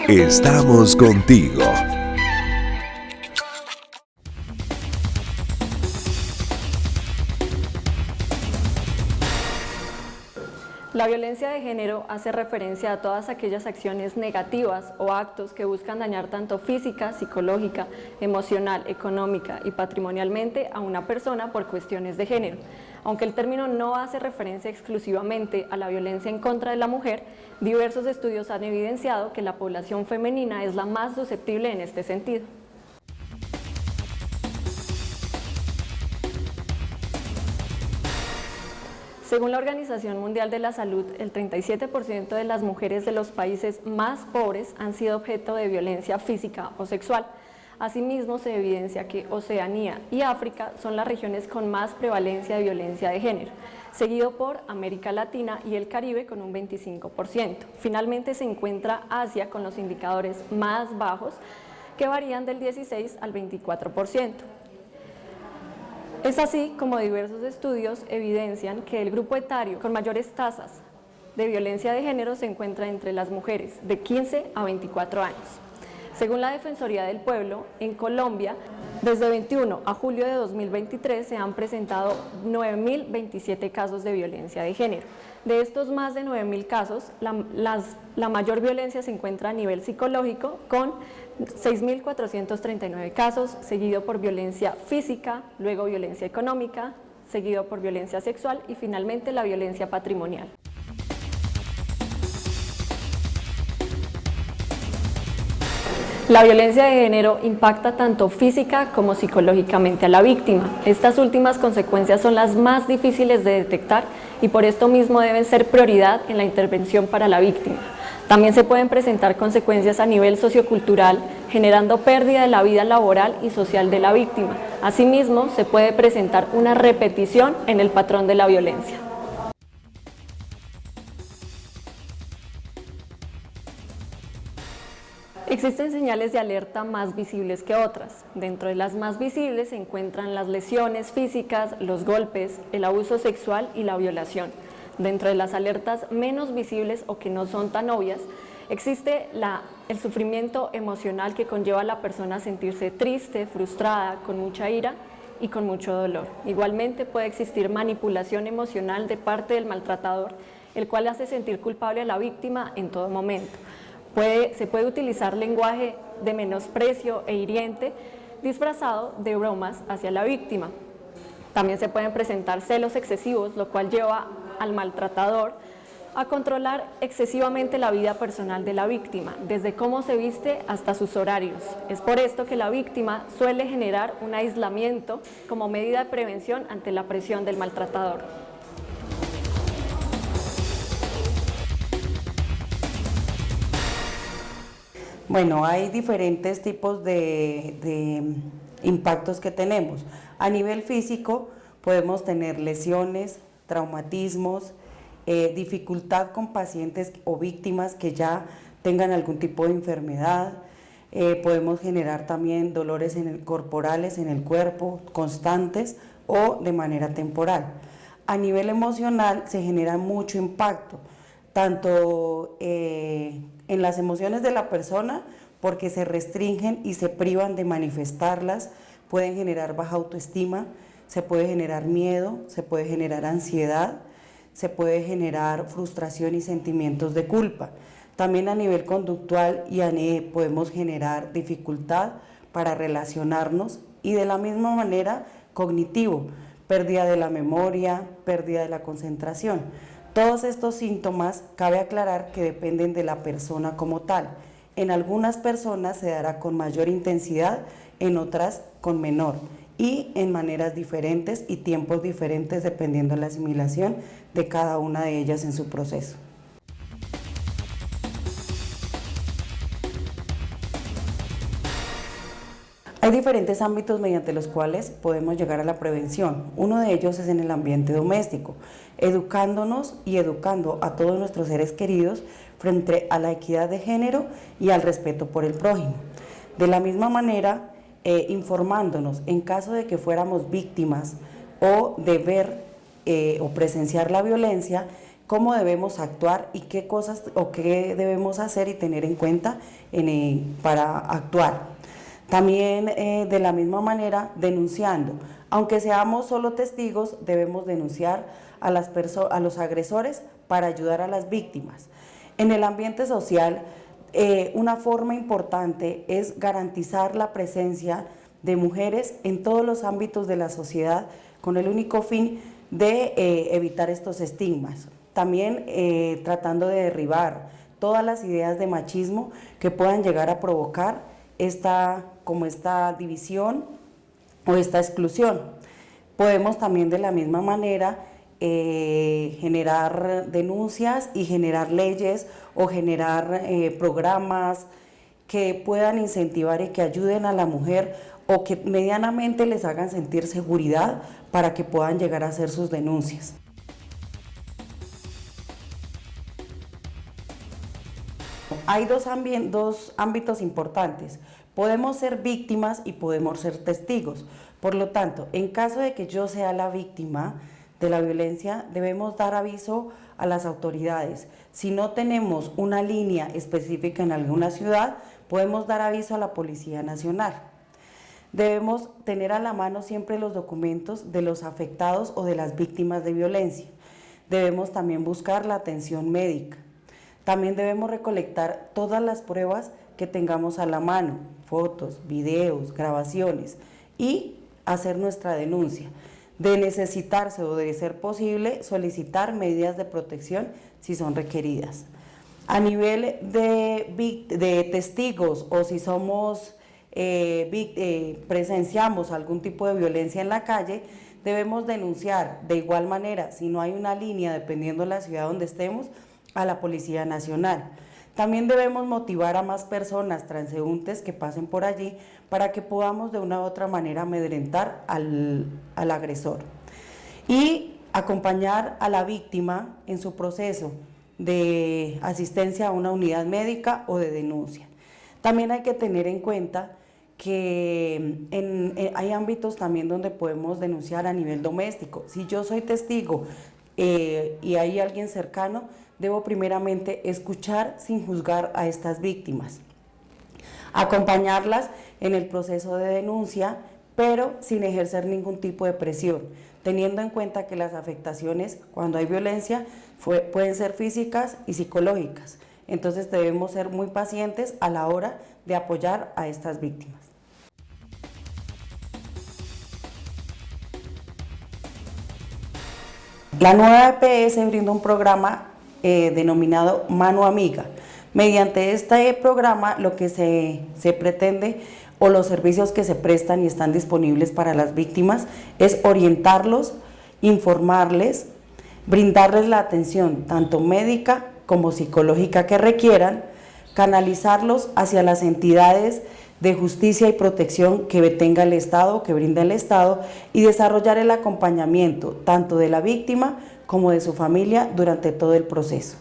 Estamos contigo. La violencia de género hace referencia a todas aquellas acciones negativas o actos que buscan dañar tanto física, psicológica, emocional, económica y patrimonialmente a una persona por cuestiones de género. Aunque el término no hace referencia exclusivamente a la violencia en contra de la mujer, diversos estudios han evidenciado que la población femenina es la más susceptible en este sentido. Según la Organización Mundial de la Salud, el 37% de las mujeres de los países más pobres han sido objeto de violencia física o sexual. Asimismo, se evidencia que Oceanía y África son las regiones con más prevalencia de violencia de género, seguido por América Latina y el Caribe con un 25%. Finalmente se encuentra Asia con los indicadores más bajos, que varían del 16 al 24%. Es así como diversos estudios evidencian que el grupo etario con mayores tasas de violencia de género se encuentra entre las mujeres de 15 a 24 años. Según la Defensoría del Pueblo, en Colombia, desde 21 a julio de 2023 se han presentado 9.027 casos de violencia de género. De estos más de 9.000 casos, la mayor violencia se encuentra a nivel psicológico con 6.439 casos, seguido por violencia física, luego violencia económica, seguido por violencia sexual y finalmente la violencia patrimonial. La violencia de género impacta tanto física como psicológicamente a la víctima. Estas últimas consecuencias son las más difíciles de detectar y por esto mismo deben ser prioridad en la intervención para la víctima. También se pueden presentar consecuencias a nivel sociocultural, generando pérdida de la vida laboral y social de la víctima. Asimismo, se puede presentar una repetición en el patrón de la violencia. Existen señales de alerta más visibles que otras. Dentro de las más visibles se encuentran las lesiones físicas, los golpes, el abuso sexual y la violación. Dentro de las alertas menos visibles o que no son tan obvias, existe el sufrimiento emocional que conlleva a la persona a sentirse triste, frustrada, con mucha ira y con mucho dolor. Igualmente puede existir manipulación emocional de parte del maltratador, el cual hace sentir culpable a la víctima en todo momento. Se puede utilizar lenguaje de menosprecio e hiriente disfrazado de bromas hacia la víctima. También se pueden presentar celos excesivos, lo cual lleva al maltratador a controlar excesivamente la vida personal de la víctima, desde cómo se viste hasta sus horarios. Es por esto que la víctima suele generar un aislamiento como medida de prevención ante la presión del maltratador. Bueno, hay diferentes tipos de impactos que tenemos. A nivel físico podemos tener lesiones, traumatismos, dificultad con pacientes o víctimas que ya tengan algún tipo de enfermedad. Podemos generar también dolores corporales en el cuerpo, constantes o de manera temporal. A nivel emocional se genera mucho impacto, tanto en las emociones de la persona, porque se restringen y se privan de manifestarlas, pueden generar baja autoestima, se puede generar miedo, se puede generar ansiedad, se puede generar frustración y sentimientos de culpa. También a nivel conductual podemos generar dificultad para relacionarnos y de la misma manera cognitivo, pérdida de la memoria, pérdida de la concentración. Todos estos síntomas cabe aclarar que dependen de la persona como tal. En algunas personas se dará con mayor intensidad, en otras con menor y en maneras diferentes y tiempos diferentes dependiendo de la asimilación de cada una de ellas en su proceso. Hay diferentes ámbitos mediante los cuales podemos llegar a la prevención. Uno de ellos es en el ambiente doméstico, educándonos y educando a todos nuestros seres queridos frente a la equidad de género y al respeto por el prójimo. De la misma manera, informándonos en caso de que fuéramos víctimas o de ver o presenciar la violencia, cómo debemos actuar y qué cosas o qué debemos hacer y tener en cuenta para actuar. También de la misma manera denunciando, aunque seamos solo testigos, debemos denunciar a los agresores para ayudar a las víctimas. En el ambiente social, una forma importante es garantizar la presencia de mujeres en todos los ámbitos de la sociedad con el único fin de evitar estos estigmas. También tratando de derribar todas las ideas de machismo que puedan llegar a provocar esta división o esta exclusión. Podemos también de la misma manera generar denuncias y generar leyes o generar programas que puedan incentivar y que ayuden a la mujer o que medianamente les hagan sentir seguridad para que puedan llegar a hacer sus denuncias. Hay dos ámbitos importantes. Podemos ser víctimas y podemos ser testigos. Por lo tanto, en caso de que yo sea la víctima de la violencia, debemos dar aviso a las autoridades. Si no tenemos una línea específica en alguna ciudad, podemos dar aviso a la Policía Nacional. Debemos tener a la mano siempre los documentos de los afectados o de las víctimas de violencia. Debemos también buscar la atención médica. También debemos recolectar todas las pruebas que tengamos a la mano, fotos, videos, grabaciones, y hacer nuestra denuncia. De necesitarse o de ser posible, solicitar medidas de protección si son requeridas. A nivel de testigos o si somos presenciamos algún tipo de violencia en la calle, debemos denunciar de igual manera, si no hay una línea, dependiendo de la ciudad donde estemos, a la Policía Nacional. También debemos motivar a más personas transeúntes que pasen por allí para que podamos de una u otra manera amedrentar al agresor y acompañar a la víctima en su proceso de asistencia a una unidad médica o de denuncia. También hay que tener en cuenta que hay ámbitos también donde podemos denunciar a nivel doméstico. Si yo soy testigo y hay alguien cercano, debo primeramente escuchar sin juzgar a estas víctimas, acompañarlas en el proceso de denuncia, pero sin ejercer ningún tipo de presión, teniendo en cuenta que las afectaciones cuando hay violencia pueden ser físicas y psicológicas. Entonces debemos ser muy pacientes a la hora de apoyar a estas víctimas. La nueva EPS brinda un programa denominado Mano Amiga. Mediante este programa lo que se pretende o los servicios que se prestan y están disponibles para las víctimas es orientarlos, informarles, brindarles la atención tanto médica como psicológica que requieran, canalizarlos hacia las entidades de justicia y protección que tenga el Estado, que brinda el Estado, y desarrollar el acompañamiento tanto de la víctima como de su familia durante todo el proceso.